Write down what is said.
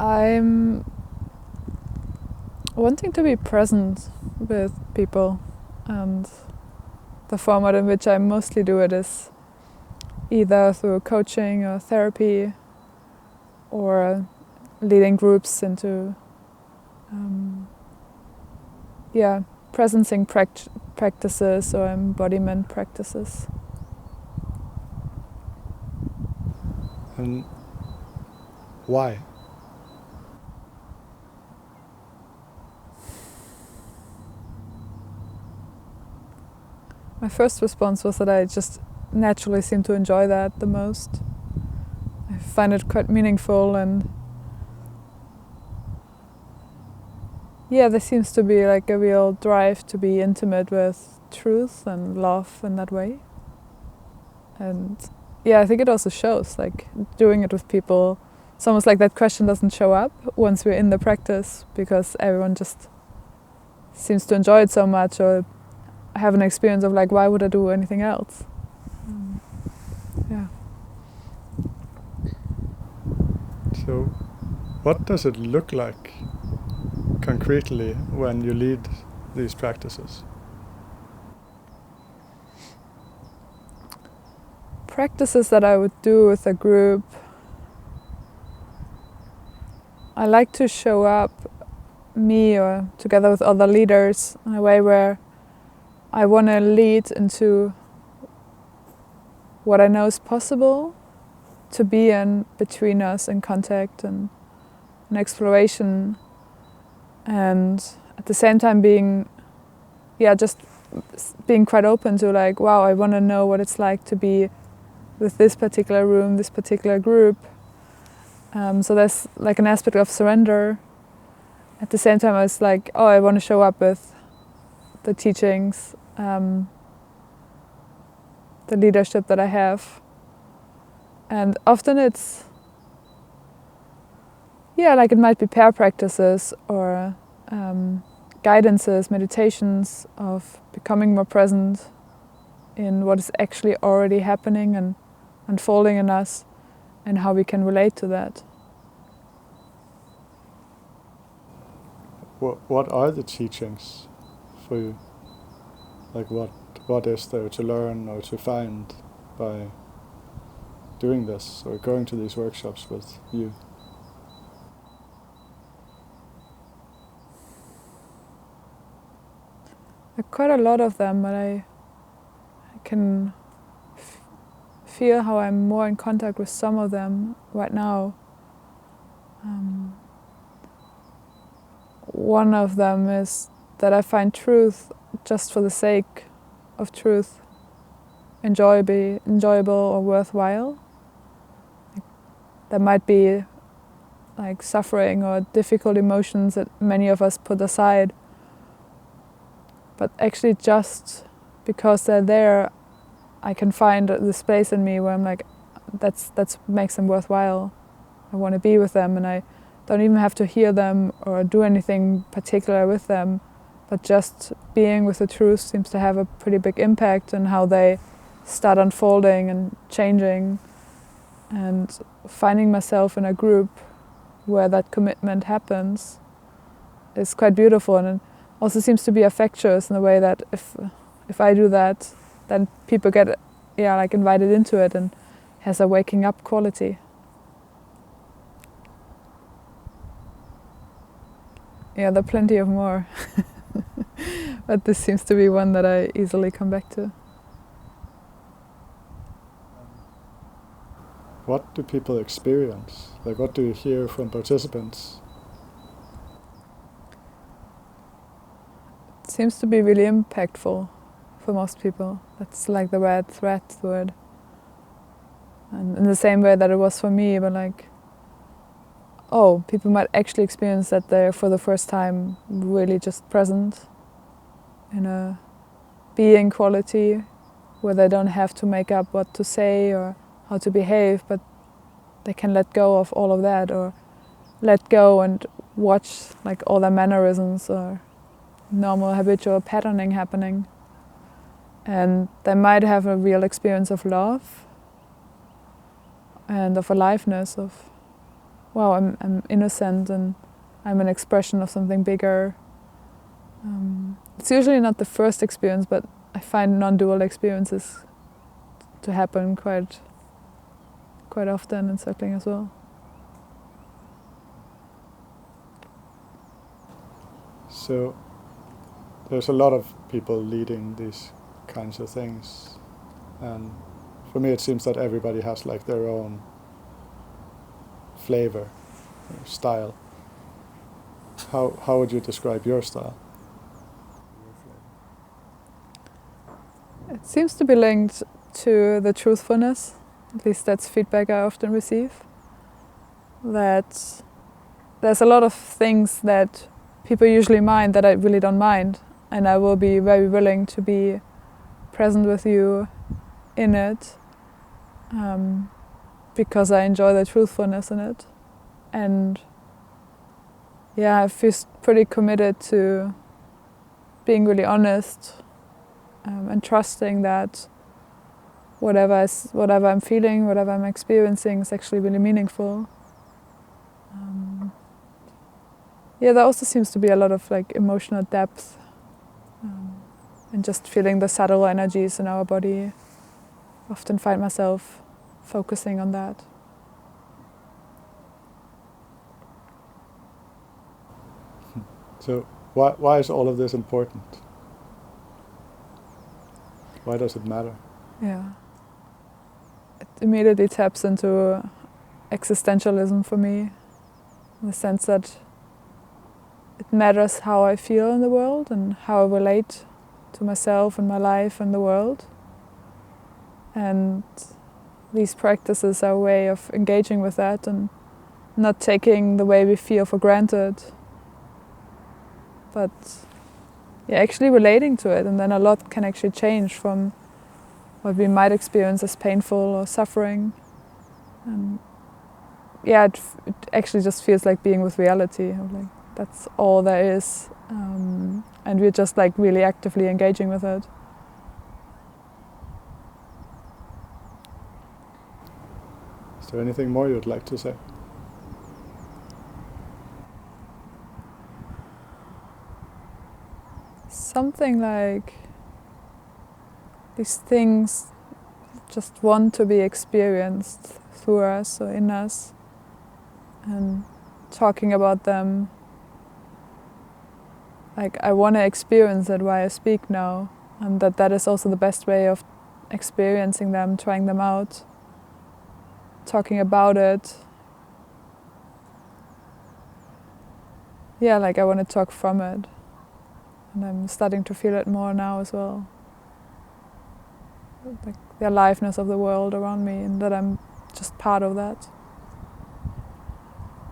I'm wanting to be present with people, and the format in which I mostly do it is either through coaching or therapy or leading groups into presencing practices or embodiment practices. And why? My first response was that I just naturally seem to enjoy that the most. I find it quite meaningful, and there seems to be like a real drive to be intimate with truth and love in that way. And I think it also shows, like doing it with people, it's almost like that question doesn't show up once we're in the practice, because everyone just seems to enjoy it so much or have an experience of like, why would I do anything else? So, what does it look like concretely when you lead these practices? Practices that I would do with a group, I like to show up me or together with other leaders in a way where I want to lead into what I know is possible to be in between us in contact and an exploration, and at the same time being just being quite open to like, wow, I want to know what it's like to be with this particular room, this particular group. So there's like an aspect of surrender. At the same time, I was like, oh, I want to show up with the teachings, the leadership that I have. And often it's, like it might be pair practices or guidances, meditations of becoming more present in what is actually already happening and unfolding in us and how we can relate to that. What are the teachings for you? Like what is there to learn or to find by doing this or going to these workshops with you? There are quite a lot of them, but I can feel how I'm more in contact with some of them right now. One of them is that I find truth just for the sake of truth enjoyable or worthwhile. There might be like suffering or difficult emotions that many of us put aside, but actually just because they're there, I can find the space in me where I'm like, that's makes them worthwhile. I want to be with them, and I don't even have to hear them or do anything particular with them, but just being with the truth seems to have a pretty big impact on how they start unfolding and changing. And finding myself in a group where that commitment happens is quite beautiful, and it also seems to be affectious in the way that if I do that, then people get like invited into it and has a waking up quality. There are plenty of more, but this seems to be one that I easily come back to. What do people experience? Like, what do you hear from participants? It seems to be really impactful for most people. That's like the red thread through it. And in the same way that it was for me, but like, oh, people might actually experience that they're for the first time really just present in a being quality where they don't have to make up what to say or how to behave, but they can let go of all of that, or let go and watch like all their mannerisms or normal habitual patterning happening. And they might have a real experience of love and of aliveness, of wow, I'm innocent and I'm an expression of something bigger. It's usually not the first experience, but I find non-dual experiences to happen quite often in circling as well. So there's a lot of people leading these kinds of things, and for me it seems that everybody has like their own flavor, style. How would you describe your style? It seems to be linked to the truthfulness, at least that's feedback I often receive, that there's a lot of things that people usually mind that I really don't mind, and I will be very willing to be present with you in it, because I enjoy the truthfulness in it. And yeah, I feel pretty committed to being really honest, and trusting that whatever I'm feeling, whatever I'm experiencing is actually really meaningful. Yeah, there also seems to be a lot of like emotional depth, and just feeling the subtle energies in our body. Often find myself focusing on that. So why is all of this important? Why does it matter? Yeah. It immediately taps into existentialism for me, in the sense that it matters how I feel in the world and how I relate to myself and my life and the world. And these practices are a way of engaging with that and not taking the way we feel for granted, but actually relating to it, and then a lot can actually change from what we might experience as painful or suffering. And it actually just feels like being with reality, like that's all there is, and we're just like really actively engaging with it. Is there anything more you'd like to say? Something like these things just want to be experienced through us or in us, and talking about them, like I want to experience it while I speak now, and that is also the best way of experiencing them, trying them out, talking about it. Yeah, like I want to talk from it, and I'm starting to feel it more now as well. Like the aliveness of the world around me, and that I'm just part of that.